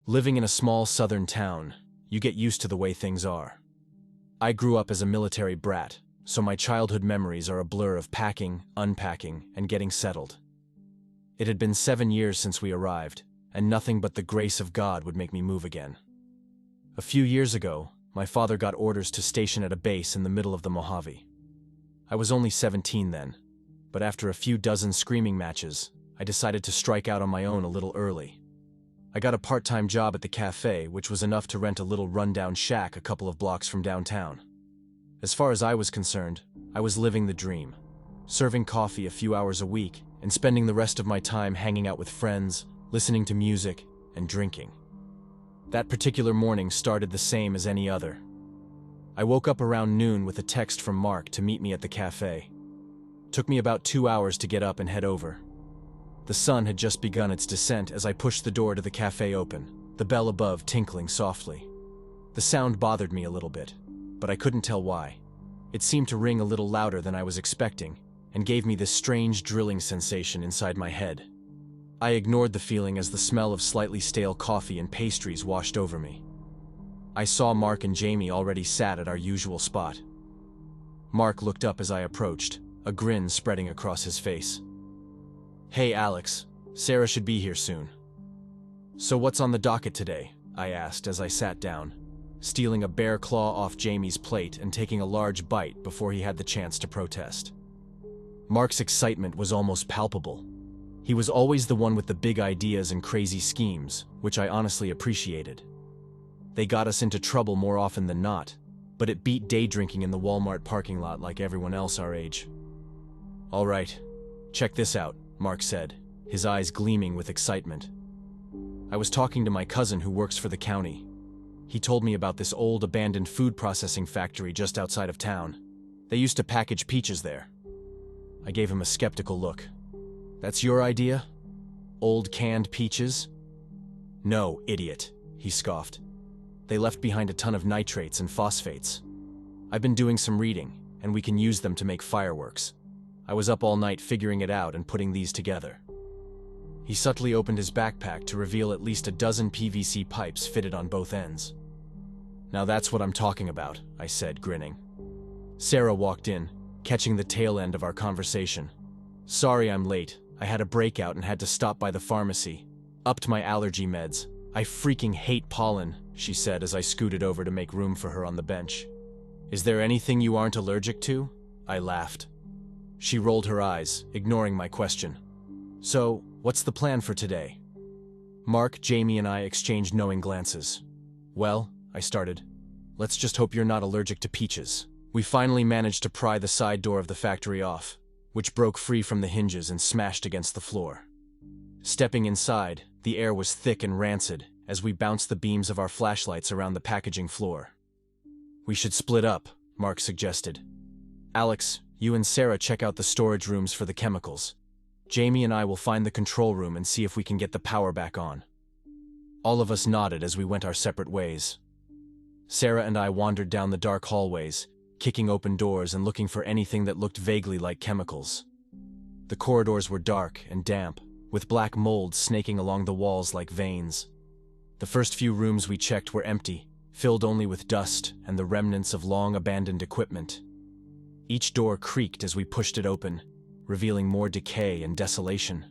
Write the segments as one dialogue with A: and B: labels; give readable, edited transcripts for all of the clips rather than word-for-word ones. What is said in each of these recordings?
A: Living in a small southern town, you get used to the way things are. I grew up as a military brat, so my childhood memories are a blur of packing, unpacking, and getting settled. It had been 7 years since we arrived, and nothing but the grace of God would make me move again. A few years ago, my father got orders to station at a base in the middle of the Mojave. I was only 17 then, but after a few dozen screaming matches, I decided to strike out on my own a little early. I got a part-time job at the cafe, which was enough to rent a little rundown shack a couple of blocks from downtown. As far as I was concerned, I was living the dream, serving coffee a few hours a week and spending the rest of my time hanging out with friends, listening to music, and drinking. That particular morning started the same as any other. I woke up around noon with a text from Mark to meet me at the cafe. Took me about 2 hours to get up and head over. The sun had just begun its descent as I pushed the door to the cafe open, the bell above tinkling softly. The sound bothered me a little bit, but I couldn't tell why. It seemed to ring a little louder than I was expecting, and gave me this strange drilling sensation inside my head. I ignored the feeling as the smell of slightly stale coffee and pastries washed over me. I saw Mark and Jamie already sat at our usual spot. Mark looked up as I approached, a grin spreading across his face. "Hey Alex, Sarah should be here soon." "So what's on the docket today?" I asked as I sat down, stealing a bear claw off Jamie's plate and taking a large bite before he had the chance to protest. Mark's excitement was almost palpable. He was always the one with the big ideas and crazy schemes, which I honestly appreciated. They got us into trouble more often than not, but it beat day drinking in the Walmart parking lot like everyone else our age. "All right, check this out," Mark said, his eyes gleaming with excitement. "I was talking to my cousin who works for the county. He told me about this old abandoned food processing factory just outside of town. They used to package peaches there." I gave him a skeptical look. "That's your idea? Old canned peaches?" "No, idiot," he scoffed. "They left behind a ton of nitrates and phosphates. I've been doing some reading, and we can use them to make fireworks. I was up all night figuring it out and putting these together." He subtly opened his backpack to reveal at least a dozen PVC pipes fitted on both ends. "Now that's what I'm talking about," I said, grinning. Sarah walked in, catching the tail end of our conversation. "Sorry I'm late. I had a breakout and had to stop by the pharmacy. Upped my allergy meds. I freaking hate pollen," she said as I scooted over to make room for her on the bench. "Is there anything you aren't allergic to?" I laughed. She rolled her eyes, ignoring my question. "So, what's the plan for today?" Mark, Jamie, and I exchanged knowing glances. "Well," I started, "let's just hope you're not allergic to peaches." We finally managed to pry the side door of the factory off, which broke free from the hinges and smashed against the floor. Stepping inside, the air was thick and rancid as we bounced the beams of our flashlights around the packaging floor. "We should split up," Mark suggested. "Alex, you and Sarah check out the storage rooms for the chemicals. Jamie and I will find the control room and see if we can get the power back on." All of us nodded as we went our separate ways. Sarah and I wandered down the dark hallways, kicking open doors and looking for anything that looked vaguely like chemicals. The corridors were dark and damp, with black mold snaking along the walls like veins. The first few rooms we checked were empty, filled only with dust and the remnants of long-abandoned equipment. Each door creaked as we pushed it open, revealing more decay and desolation.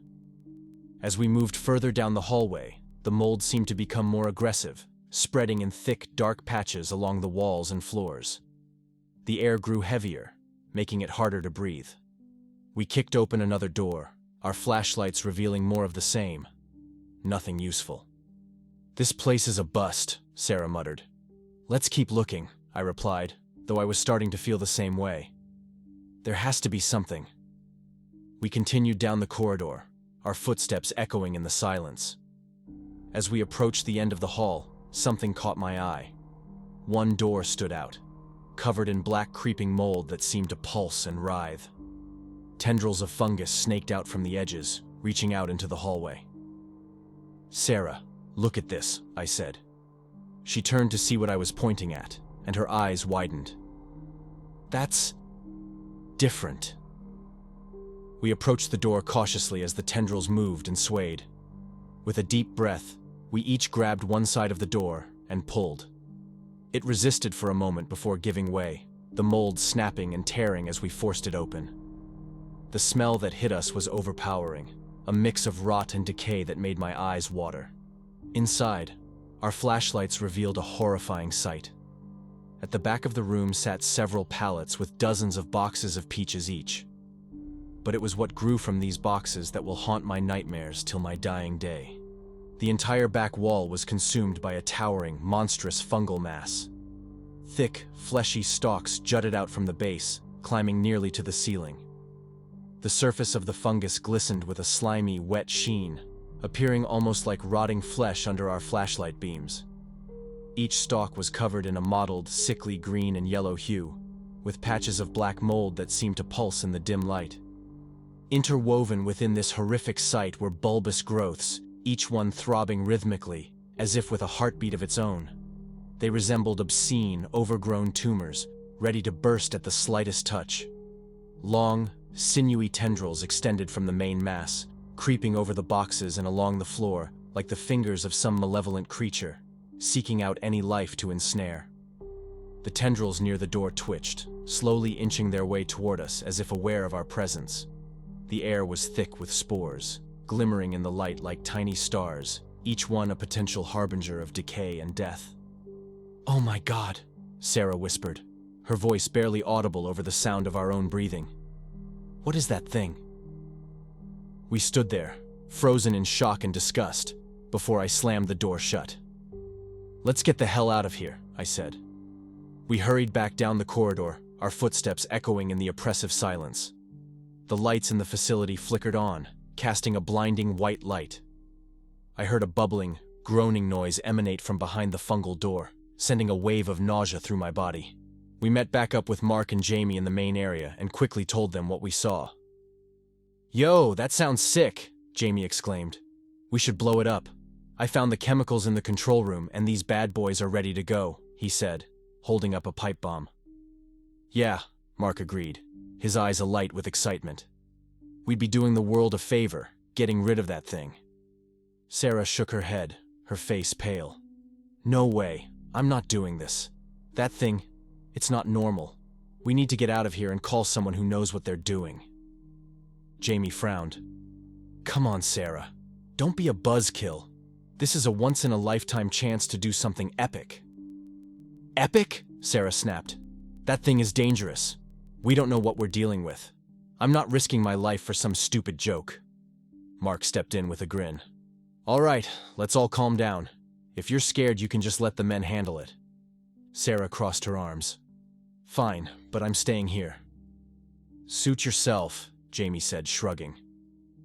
A: As we moved further down the hallway, the mold seemed to become more aggressive, spreading in thick, dark patches along the walls and floors. The air grew heavier, making it harder to breathe. We kicked open another door, our flashlights revealing more of the same. Nothing useful. "This place is a bust," Sarah muttered. "Let's keep looking," I replied, though I was starting to feel the same way. There has to be something. We continued down the corridor, our footsteps echoing in the silence. As we approached the end of the hall, something caught my eye. One door stood out, covered in black creeping mold that seemed to pulse and writhe. Tendrils of fungus snaked out from the edges, reaching out into the hallway. "Sarah, look at this," I said. She turned to see what I was pointing at, and her eyes widened. "That's different." We approached the door cautiously as the tendrils moved and swayed. With a deep breath, We each grabbed one side of the door and pulled. It resisted for a moment before giving way, the mold snapping and tearing as we forced it open. The smell that hit us was overpowering, a mix of rot and decay that made my eyes water. Inside, our flashlights revealed a horrifying sight. At the back of the room sat several pallets with dozens of boxes of peaches each. But it was what grew from these boxes that will haunt my nightmares till my dying day. The entire back wall was consumed by a towering, monstrous fungal mass. Thick, fleshy stalks jutted out from the base, climbing nearly to the ceiling. The surface of the fungus glistened with a slimy, wet sheen, appearing almost like rotting flesh under our flashlight beams. Each stalk was covered in a mottled, sickly green and yellow hue, with patches of black mold that seemed to pulse in the dim light. Interwoven within this horrific sight were bulbous growths, each one throbbing rhythmically, as if with a heartbeat of its own. They resembled obscene, overgrown tumors, ready to burst at the slightest touch. Long, sinewy tendrils extended from the main mass, creeping over the boxes and along the floor like the fingers of some malevolent creature, seeking out any life to ensnare. The tendrils near the door twitched, slowly inching their way toward us as if aware of our presence. The air was thick with spores, glimmering in the light like tiny stars, each one a potential harbinger of decay and death. "Oh my God," Sarah whispered, her voice barely audible over the sound of our own breathing. "What is that thing?" We stood there, frozen in shock and disgust, before I slammed the door shut. "Let's get the hell out of here," I said. We hurried back down the corridor, our footsteps echoing in the oppressive silence. The lights in the facility flickered on, casting a blinding white light. I heard a bubbling, groaning noise emanate from behind the fungal door, sending a wave of nausea through my body. We met back up with Mark and Jamie in the main area and quickly told them what we saw. "Yo, that sounds sick," Jamie exclaimed. "We should blow it up. I found the chemicals in the control room and these bad boys are ready to go," he said, holding up a pipe bomb. "Yeah," Mark agreed, his eyes alight with excitement. "We'd be doing the world a favor, getting rid of that thing." Sarah shook her head, her face pale. "No way, I'm not doing this. That thing, it's not normal. We need to get out of here and call someone who knows what they're doing." Jamie frowned. "Come on, Sarah. Don't be a buzzkill. This is a once-in-a-lifetime chance to do something epic." "Epic?" Sarah snapped. "That thing is dangerous. We don't know what we're dealing with. I'm not risking my life for some stupid joke." Mark stepped in with a grin. "All right, let's all calm down. If you're scared, you can just let the men handle it." Sarah crossed her arms. "Fine, but I'm staying here." "Suit yourself," Jamie said, shrugging.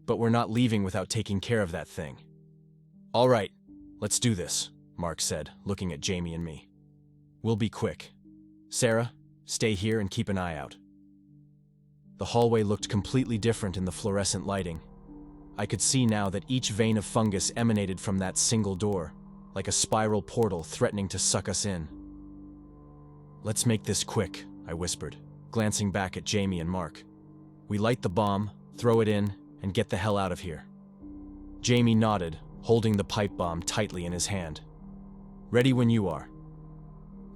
A: "But we're not leaving without taking care of that thing." "All right, let's do this," Mark said, looking at Jamie and me. "We'll be quick. Sarah, stay here and keep an eye out." The hallway looked completely different in the fluorescent lighting. I could see now that each vein of fungus emanated from that single door, like a spiral portal threatening to suck us in. "Let's make this quick," I whispered, glancing back at Jamie and Mark. "We light the bomb, throw it in, and get the hell out of here." Jamie nodded, holding the pipe bomb tightly in his hand. "Ready when you are."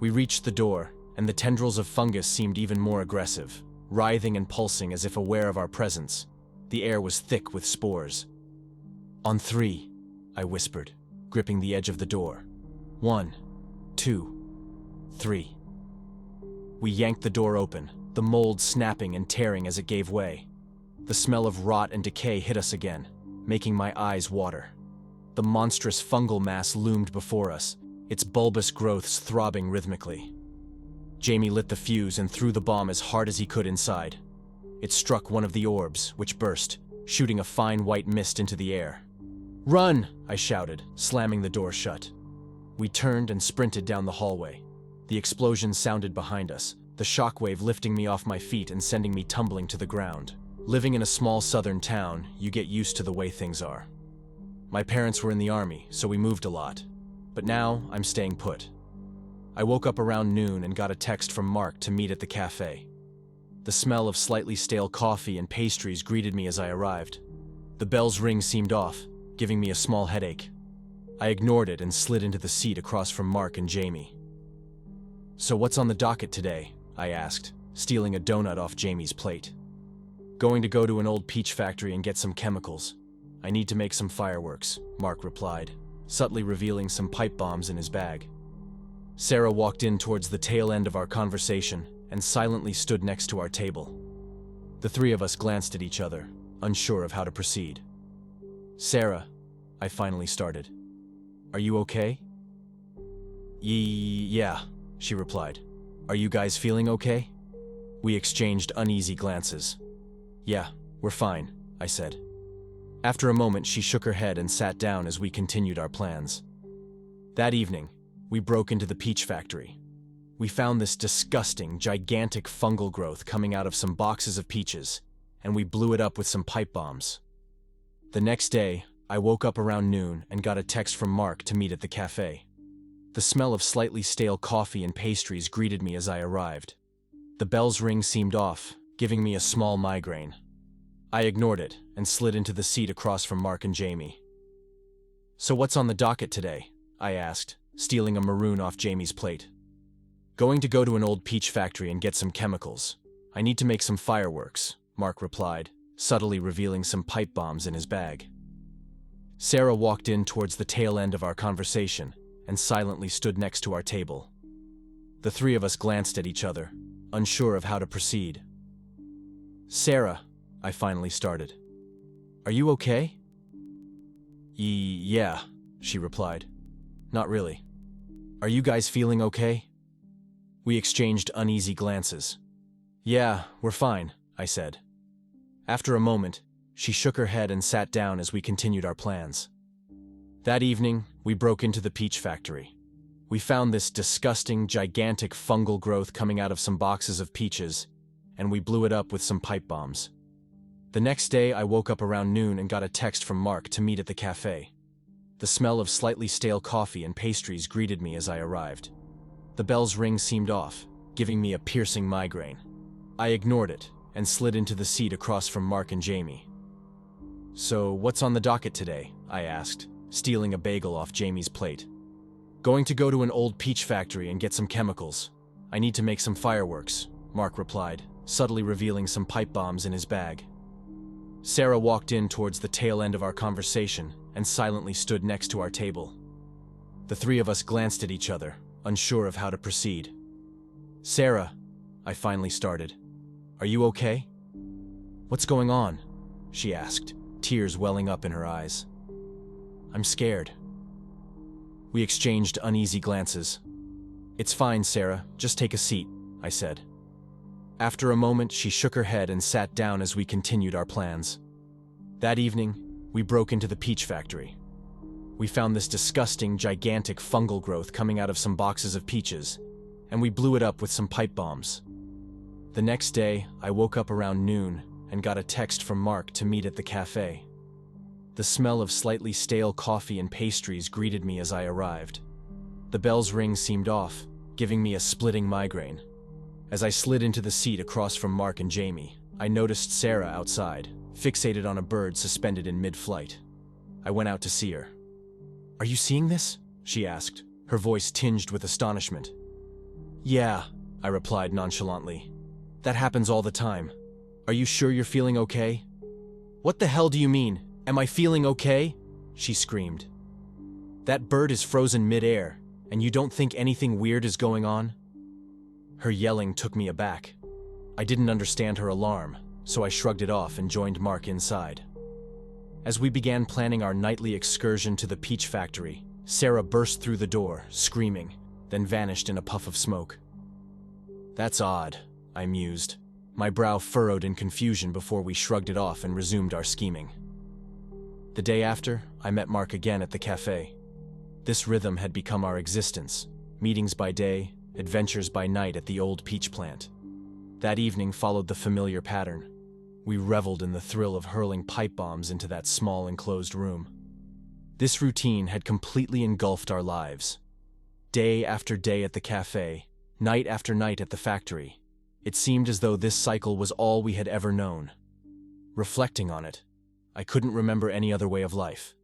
A: We reached the door, and the tendrils of fungus seemed even more aggressive, writhing and pulsing as if aware of our presence. The air was thick with spores. "On 3, I whispered, gripping the edge of the door. 1, 2, 3. We yanked the door open, the mold snapping and tearing as it gave way. The smell of rot and decay hit us again, making my eyes water. The monstrous fungal mass loomed before us, its bulbous growths throbbing rhythmically. Jamie lit the fuse and threw the bomb as hard as he could inside. It struck one of the orbs, which burst, shooting a fine white mist into the air. "Run!" I shouted, slamming the door shut. We turned and sprinted down the hallway. The explosion sounded behind us, the shockwave lifting me off my feet and sending me tumbling to the ground. Living in a small southern town, you get used to the way things are. My parents were in the army, so we moved a lot. But now, I'm staying put. I woke up around noon and got a text from Mark to meet at the cafe. The smell of slightly stale coffee and pastries greeted me as I arrived. The bell's ring seemed off, giving me a small headache. I ignored it and slid into the seat across from Mark and Jamie. "So what's on the docket today?" I asked, stealing a donut off Jamie's plate. "Going to go to an old peach factory and get some chemicals. I need to make some fireworks," Mark replied, subtly revealing some pipe bombs in his bag. Sarah walked in towards the tail end of our conversation and silently stood next to our table. The three of us glanced at each other, unsure of how to proceed. "Sarah," I finally started, "are you okay?" Yeah," she replied. "Are you guys feeling okay?" We exchanged uneasy glances. "Yeah, we're fine," I said. After a moment, she shook her head and sat down as we continued our plans. That evening, we broke into the peach factory. We found this disgusting, gigantic fungal growth coming out of some boxes of peaches, and we blew it up with some pipe bombs. The next day, I woke up around noon and got a text from Mark to meet at the cafe. The smell of slightly stale coffee and pastries greeted me as I arrived. The bell's ring seemed off, giving me a small migraine. I ignored it and slid into the seat across from Mark and Jamie. "So what's on the docket today?" I asked, stealing a maroon off Jamie's plate. "Going to go to an old peach factory and get some chemicals. I need to make some fireworks," Mark replied, subtly revealing some pipe bombs in his bag. Sarah walked in towards the tail end of our conversation and silently stood next to our table. The three of us glanced at each other, unsure of how to proceed. "Sarah," I finally started, "are you okay?" Yeah," she replied. "Not really. Are you guys feeling okay?" We exchanged uneasy glances. "Yeah, we're fine," I said. After a moment, she shook her head and sat down as we continued our plans. That evening, we broke into the peach factory. We found this disgusting, gigantic fungal growth coming out of some boxes of peaches, and we blew it up with some pipe bombs. The next day, I woke up around noon and got a text from Mark to meet at the cafe. The smell of slightly stale coffee and pastries greeted me as I arrived. The bell's ring seemed off, giving me a piercing migraine. I ignored it and slid into the seat across from Mark and Jamie. "So what's on the docket today?" I asked, stealing a bagel off Jamie's plate. "Going to go to an old peach factory and get some chemicals. I need to make some fireworks," Mark replied, subtly revealing some pipe bombs in his bag. Sarah walked in towards the tail end of our conversation and silently stood next to our table. The three of us glanced at each other, unsure of how to proceed. "Sarah," I finally started, "are you okay?" "What's going on?" she asked, tears welling up in her eyes. "I'm scared." We exchanged uneasy glances. "It's fine, Sarah, just take a seat," I said. After a moment, she shook her head and sat down as we continued our plans. That evening, we broke into the peach factory. We found this disgusting, gigantic fungal growth coming out of some boxes of peaches, and we blew it up with some pipe bombs. The next day, I woke up around noon and got a text from Mark to meet at the cafe. The smell of slightly stale coffee and pastries greeted me as I arrived. The bell's ring seemed off, giving me a splitting migraine. As I slid into the seat across from Mark and Jamie, I noticed Sarah outside, fixated on a bird suspended in mid-flight. I went out to see her. "Are you seeing this?" she asked, her voice tinged with astonishment. "Yeah," I replied nonchalantly. "That happens all the time. Are you sure you're feeling okay?" "What the hell do you mean? Am I feeling okay?" she screamed. "That bird is frozen mid-air, and you don't think anything weird is going on?" Her yelling took me aback. I didn't understand her alarm, so I shrugged it off and joined Mark inside. As we began planning our nightly excursion to the peach factory, Sarah burst through the door, screaming, then vanished in a puff of smoke. "That's odd," I mused, my brow furrowed in confusion before we shrugged it off and resumed our scheming. The day after, I met Mark again at the cafe. This rhythm had become our existence, meetings by day, adventures by night at the old peach plant. That evening followed the familiar pattern. We reveled in the thrill of hurling pipe bombs into that small enclosed room. This routine had completely engulfed our lives. Day after day at the cafe, night after night at the factory, it seemed as though this cycle was all we had ever known. Reflecting on it, I couldn't remember any other way of life.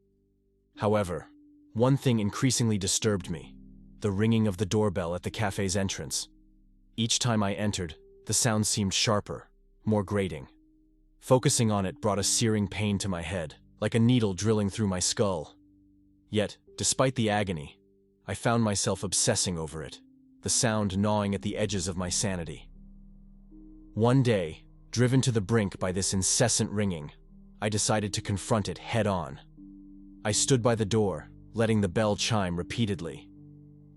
A: However, One thing increasingly disturbed me: the ringing of the doorbell at the cafe's entrance. Each time I entered, the sound seemed sharper, more grating. Focusing on it brought a searing pain to my head, like a needle drilling through my skull. Yet, despite the agony, I found myself obsessing over it, the sound gnawing at the edges of my sanity. One day, driven to the brink by this incessant ringing, I decided to confront it head-on. I stood by the door, letting the bell chime repeatedly.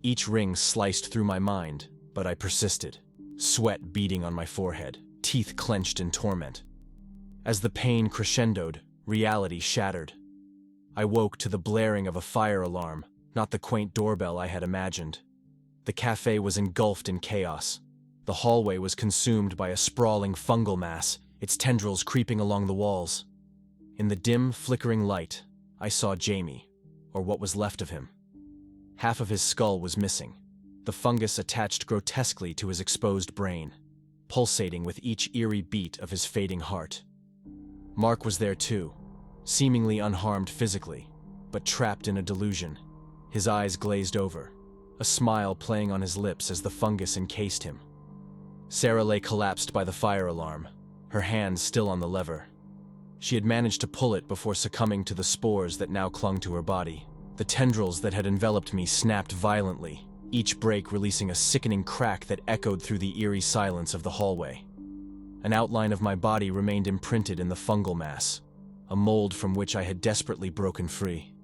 A: Each ring sliced through my mind, but I persisted, sweat beading on my forehead, teeth clenched in torment. As the pain crescendoed, reality shattered. I woke to the blaring of a fire alarm, not the quaint doorbell I had imagined. The cafe was engulfed in chaos. The hallway was consumed by a sprawling fungal mass, its tendrils creeping along the walls. In the dim, flickering light, I saw Jamie, or what was left of him. Half of his skull was missing, the fungus attached grotesquely to his exposed brain, pulsating with each eerie beat of his fading heart. Mark was there too, seemingly unharmed physically, but trapped in a delusion, his eyes glazed over, a smile playing on his lips as the fungus encased him. Sarah lay collapsed by the fire alarm, her hand still on the lever. She had managed to pull it before succumbing to the spores that now clung to her body. The tendrils that had enveloped me snapped violently, each break releasing a sickening crack that echoed through the eerie silence of the hallway. An outline of my body remained imprinted in the fungal mass, a mold from which I had desperately broken free.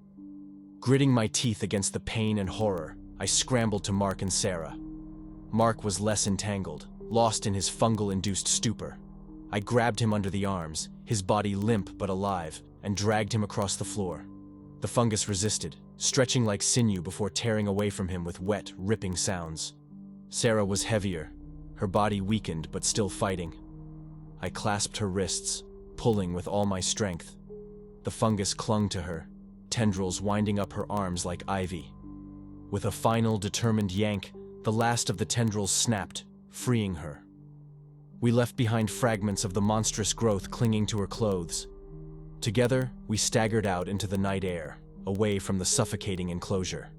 A: Gritting my teeth against the pain and horror, I scrambled to Mark and Sarah. Mark was less entangled, lost in his fungal-induced stupor. I grabbed him under the arms, his body limp but alive, and dragged him across the floor. The fungus resisted, stretching like sinew before tearing away from him with wet, ripping sounds. Sarah was heavier, her body weakened but still fighting. I clasped her wrists, pulling with all my strength. The fungus clung to her, tendrils winding up her arms like ivy. With a final, determined yank, the last of the tendrils snapped, freeing her. We left behind fragments of the monstrous growth clinging to her clothes. Together, we staggered out into the night air, away from the suffocating enclosure.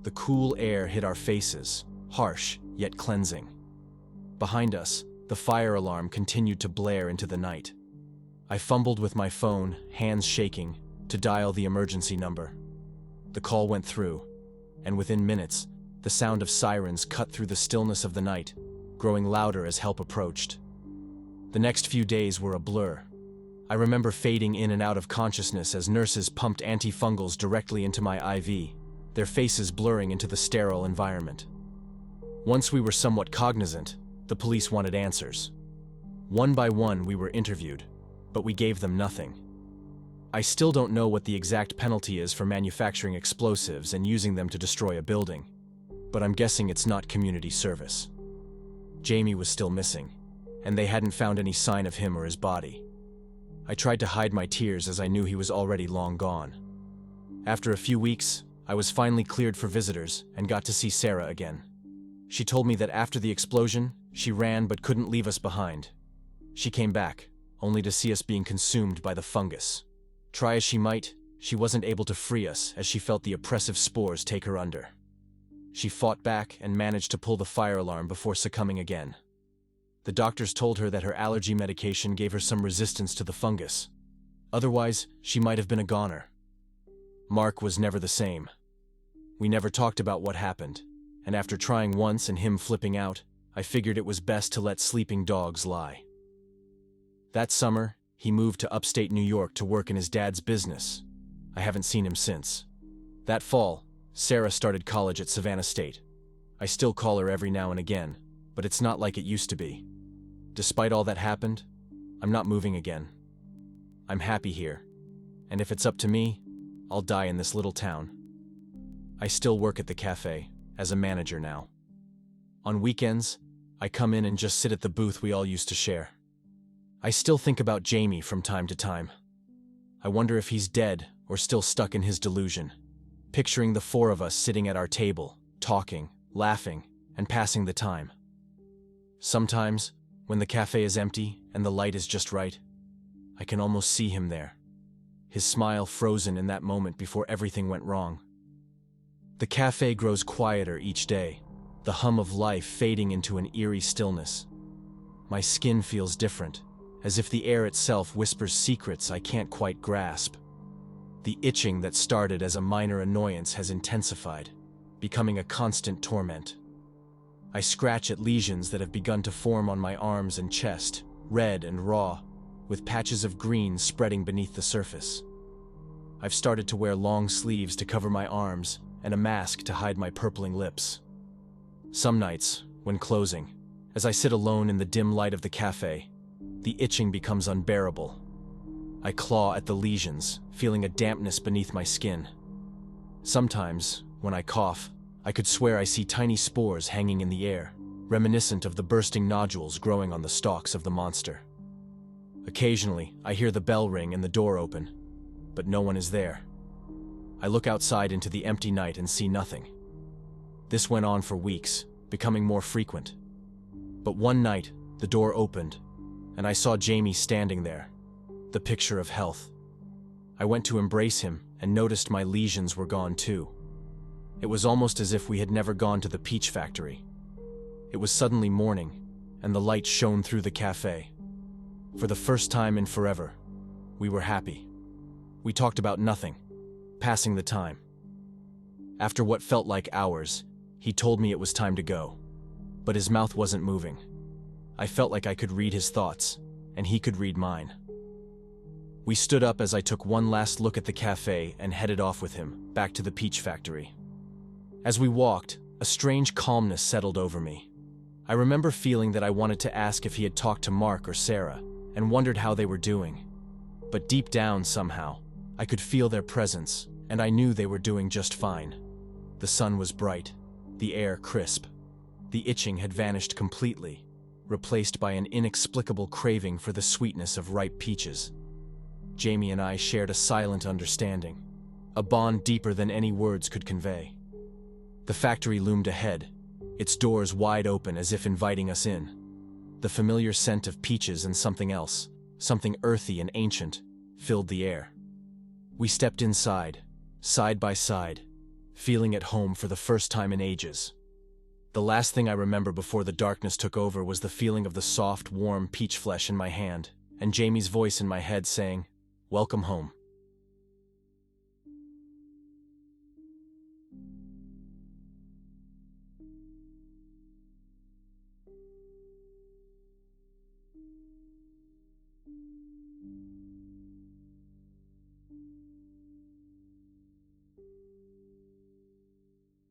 A: The cool air hit our faces, harsh yet cleansing. Behind us, the fire alarm continued to blare into the night. I fumbled with my phone, hands shaking, to dial the emergency number. The call went through, and within minutes, the sound of sirens cut through the stillness of the night, growing louder as help approached. The next few days were a blur. I remember fading in and out of consciousness as nurses pumped antifungals directly into my IV, their faces blurring into the sterile environment. Once we were somewhat cognizant, the police wanted answers. One by one we were interviewed, but we gave them nothing. I still don't know what the exact penalty is for manufacturing explosives and using them to destroy a building, but I'm guessing it's not community service. Jamie was still missing, and they hadn't found any sign of him or his body. I tried to hide my tears as I knew he was already long gone. After a few weeks, I was finally cleared for visitors and got to see Sarah again. She told me that after the explosion, she ran but couldn't leave us behind. She came back, only to see us being consumed by the fungus. Try as she might, she wasn't able to free us as she felt the oppressive spores take her under. She fought back and managed to pull the fire alarm before succumbing again. The doctors told her that her allergy medication gave her some resistance to the fungus. Otherwise, she might have been a goner. Mark was never the same. We never talked about what happened, and after trying once and him flipping out, I figured it was best to let sleeping dogs lie. That summer, he moved to upstate New York to work in his dad's business. I haven't seen him since. That fall, Sarah started college at Savannah State. I still call her every now and again, but it's not like it used to be. Despite all that happened, I'm not moving again. I'm happy here, and if it's up to me, I'll die in this little town. I still work at the cafe, as a manager now. On weekends, I come in and just sit at the booth we all used to share. I still think about Jamie from time to time. I wonder if he's dead or still stuck in his delusion, picturing the four of us sitting at our table, talking, laughing, and passing the time. Sometimes, when the cafe is empty and the light is just right, I can almost see him there, his smile frozen in that moment before everything went wrong. The cafe grows quieter each day, the hum of life fading into an eerie stillness. My skin feels different, as if the air itself whispers secrets I can't quite grasp. The itching that started as a minor annoyance has intensified, becoming a constant torment. I scratch at lesions that have begun to form on my arms and chest, red and raw, with patches of green spreading beneath the surface. I've started to wear long sleeves to cover my arms and a mask to hide my purpling lips. Some nights, when closing, as I sit alone in the dim light of the cafe, the itching becomes unbearable. I claw at the lesions, feeling a dampness beneath my skin. Sometimes, when I cough, I could swear I see tiny spores hanging in the air, reminiscent of the bursting nodules growing on the stalks of the monster. Occasionally, I hear the bell ring and the door open, but no one is there. I look outside into the empty night and see nothing. This went on for weeks, becoming more frequent. But one night, the door opened, and I saw Jamie standing there, the picture of health. I went to embrace him and noticed my lesions were gone too. It was almost as if we had never gone to the peach factory. It was suddenly morning, and the light shone through the cafe. For the first time in forever, we were happy. We talked about nothing, passing the time. After what felt like hours, he told me it was time to go, but his mouth wasn't moving. I felt like I could read his thoughts, and he could read mine. We stood up as I took one last look at the cafe and headed off with him, back to the peach factory. As we walked, a strange calmness settled over me. I remember feeling that I wanted to ask if he had talked to Mark or Sarah, and wondered how they were doing. But deep down, somehow, I could feel their presence, and I knew they were doing just fine. The sun was bright, the air crisp. The itching had vanished completely, replaced by an inexplicable craving for the sweetness of ripe peaches. Jamie and I shared a silent understanding, a bond deeper than any words could convey. The factory loomed ahead, its doors wide open as if inviting us in. The familiar scent of peaches and something else, something earthy and ancient, filled the air. We stepped inside, side by side, feeling at home for the first time in ages. The last thing I remember before the darkness took over was the feeling of the soft, warm peach flesh in my hand, and Jamie's voice in my head saying, "Welcome home."